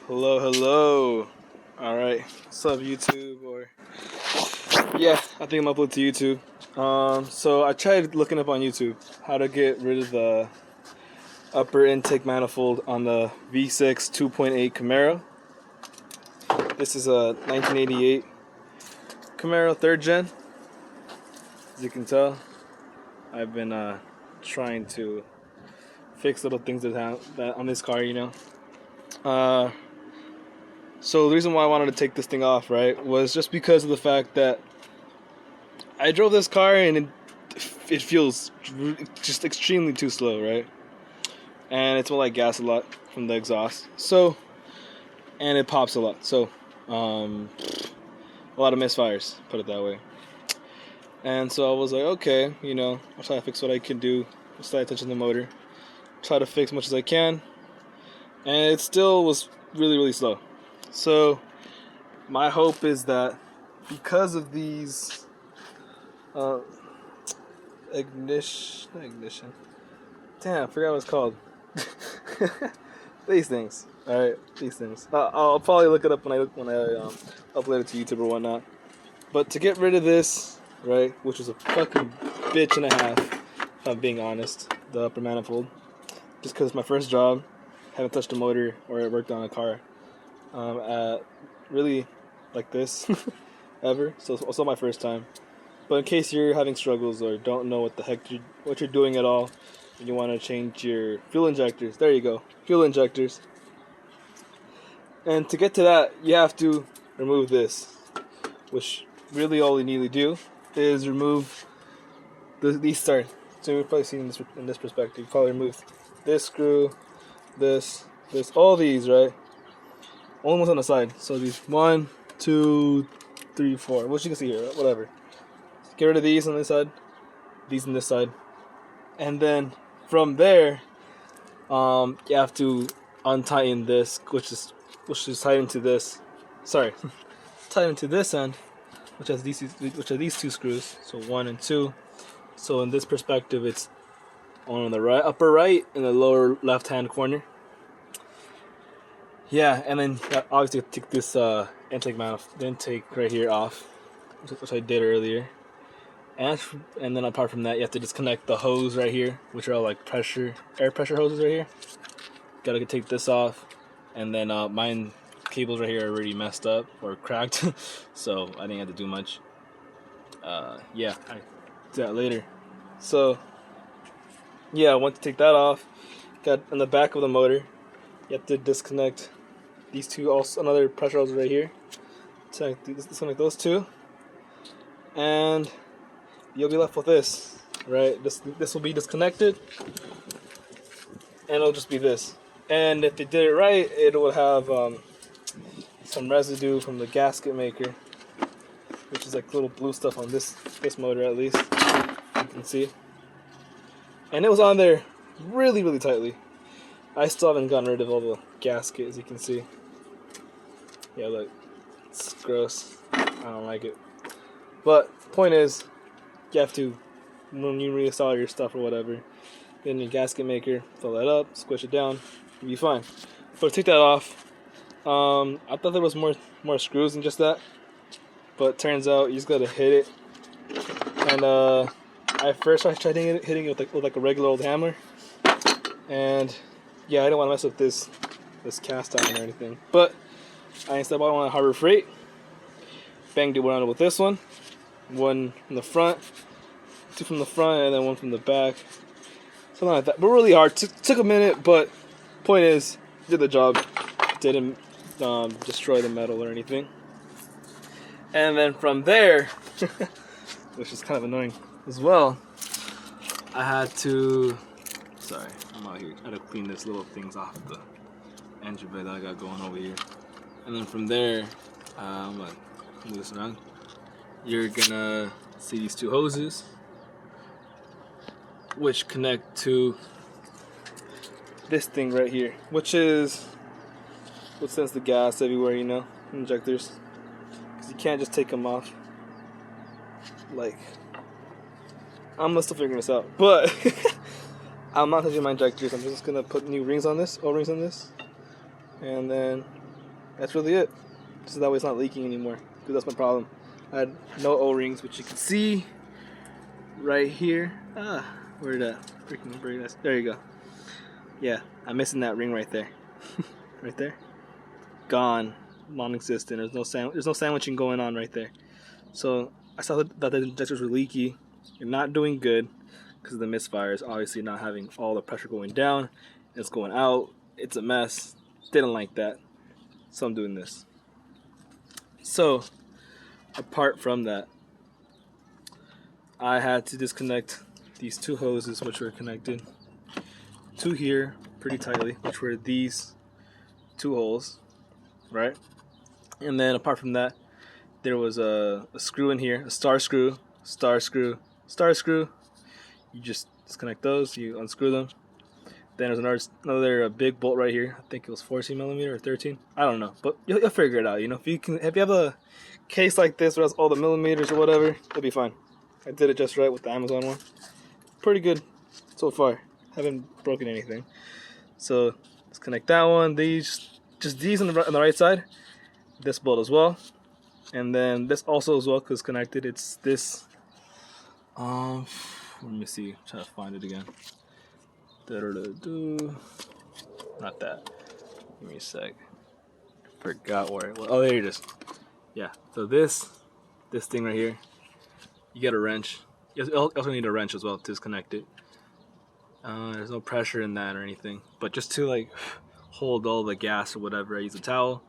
Hello, hello. Alright, what's up YouTube? Or yeah, I think I'm upload to YouTube. So I tried looking up on YouTube how to get rid of the upper intake manifold on the V6 2.8 Camaro. This is a 1988 Camaro 3rd gen. As you can tell, I've been trying to fix little things that on this car, So the reason why I wanted to take this thing off, right, was just because of the fact that I drove this car and it feels just extremely too slow, right? And it smells like gas a lot from the exhaust. So, and it pops a lot. So, a lot of misfires, put it that way. And so I was like, okay, I'll try to fix what I can do. Start touching the motor. Try to fix as much as I can. And it still was really, really slow. So my hope is that because of these ignition. Damn, I forgot what it's called. These things. All right, these things. I'll probably look it up when I upload it to YouTube or whatnot. But to get rid of this, right, which is a fucking bitch and a half, if I'm being honest, the upper manifold, just because it's my first job, haven't touched a motor or worked on a car. Really like this ever, so it's also my first time. But in case you're having struggles or don't know what the heck what you're doing at all, and you want to change your fuel injectors, there you go, fuel injectors. And to get to that, you have to remove this, which really all you need to do is remove these starts. So you've probably seen this in this perspective. You probably remove this screw, this, all these, right? Only ones on the side. So these 1, 2, 3, 4. What you can see here, whatever. Get rid of these on this side, these on this side, and then from there, you have to untighten this, which is tied into this. Sorry, tied into this end, which are these two screws. So 1 and 2. So in this perspective, it's on the right, upper right, in the lower left-hand corner. Yeah, and then obviously take this intake right here off, which I did earlier. And then apart from that, you have to disconnect the hose right here, which are all like air pressure hoses right here. Gotta take this off, and then mine cables right here are already messed up or cracked, so I didn't have to do much. Yeah, I do that later. So yeah, I want to take that off. Got on the back of the motor, you have to disconnect these two, also another pressure hose right here. Disconnect those two, and you'll be left with this, right? This will be disconnected, and it'll just be this. And if they did it right, it will have some residue from the gasket maker, which is like little blue stuff on this motor, at least you can see. And it was on there really, really tightly. I still haven't gotten rid of all the gasket, as you can see. Yeah, look, it's gross. I don't like it. But point is, you have to, when you reinstall your stuff or whatever, get in your gasket maker, fill that up, squish it down, you'll be fine. But to take that off, I thought there was more screws than just that, but turns out you just gotta hit it. And at first I tried hitting it with like a regular old hammer, and yeah, I didn't want to mess up this cast iron or anything. But I instead bought one at Harbor Freight, banged it around with this one from the front, 2 from the front, and then 1 from the back, something like that. But really hard. Took a minute, but point is, did the job. Didn't destroy the metal or anything. And then from there, which is kind of annoying as well, I had to. Sorry, I'm out here. I had to clean this little things off the engine bay that I got going over here. And then from there, I'm gonna move this around. You're gonna see these 2 hoses, which connect to this thing right here, which is what sends the gas everywhere, injectors. Because you can't just take them off. Like, I'm still figuring this out, but I'm not touching my injectors. I'm just gonna put new rings on this, O-rings on this, and then that's really it. So that way it's not leaking anymore, because that's my problem. I had no O-rings, which you can see right here. Where did that freaking bring us? There you go. Yeah, I'm missing that ring right there. Right there. Gone. Non-existent. There's no sandwiching going on right there. So I saw that the injectors were leaky. You're not doing good because of the misfires. Obviously not having all the pressure going down. It's going out. It's a mess. Didn't like that. So I'm doing this. So apart from that, I had to disconnect these two hoses, which were connected to here pretty tightly, which were these two holes, right? And then apart from that, there was a screw in here, a star screw, star screw, star screw. You just disconnect those, you unscrew them. Then there's another big bolt right here. I think it was 14 millimeter or 13. I don't know, but you'll figure it out. You know, if you have a case like this where has all the millimeters or whatever, it'll be fine. I did it just right with the Amazon one. Pretty good so far. Haven't broken anything. So disconnect that one. These on the right side. This bolt as well, and then this also as well because connected. It's this. Let me see. Try to find it again. Not that. Give me a sec. Forgot where it was. Oh, there it is. Yeah. So this thing right here, you get a wrench. You also need a wrench as well to disconnect it. There's no pressure in that or anything, but just to like hold all the gas or whatever, I use a towel.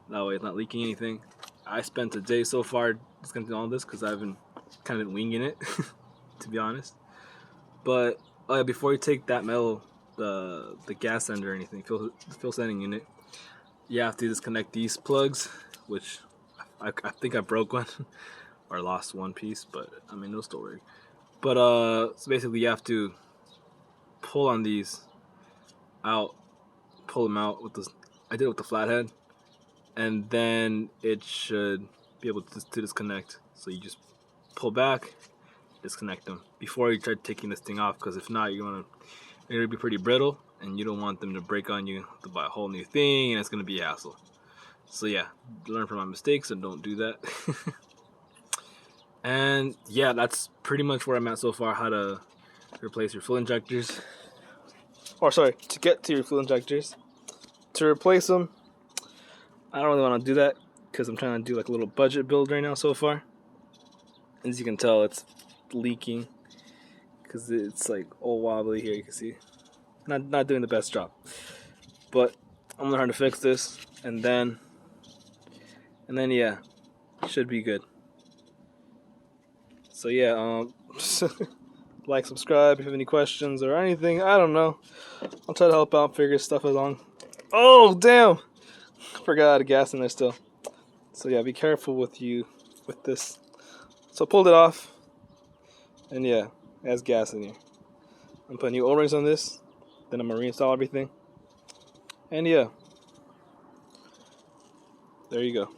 That way it's not leaking anything. I spent a day so far disconnecting all this because I've been kind of winging it, to be honest. But oh yeah, before you take that metal, the gas end or anything, fuel sending unit, you have to disconnect these plugs, which I think I broke one or lost one piece, but I mean it'll still work. But so basically you have to pull on these out, pull them out with this. I did it with the flathead, and then it should be able to disconnect. So you just pull back, disconnect them before you try taking this thing off, because if not, they're gonna be pretty brittle, and you don't want them to break on you to buy a whole new thing, and it's gonna be a hassle. So yeah, learn from my mistakes and don't do that. And yeah, that's pretty much where I'm at so far. How to replace your fuel injectors, or sorry, to get to your fuel injectors. To replace them, I don't really want to do that because I'm trying to do like a little budget build right now so far. As you can tell, it's leaking because it's like all wobbly here. You can see, not doing the best job. But I'm gonna learn how to fix this, and then yeah, should be good. So yeah, like, subscribe if you have any questions or anything. I don't know. I'll try to help out, figure stuff along. Oh damn! Forgot I had gas in there still. So yeah, be careful with this. So I pulled it off, and yeah, it has gas in here. I'm putting new O-rings on this, then I'm gonna reinstall everything, and yeah, there you go.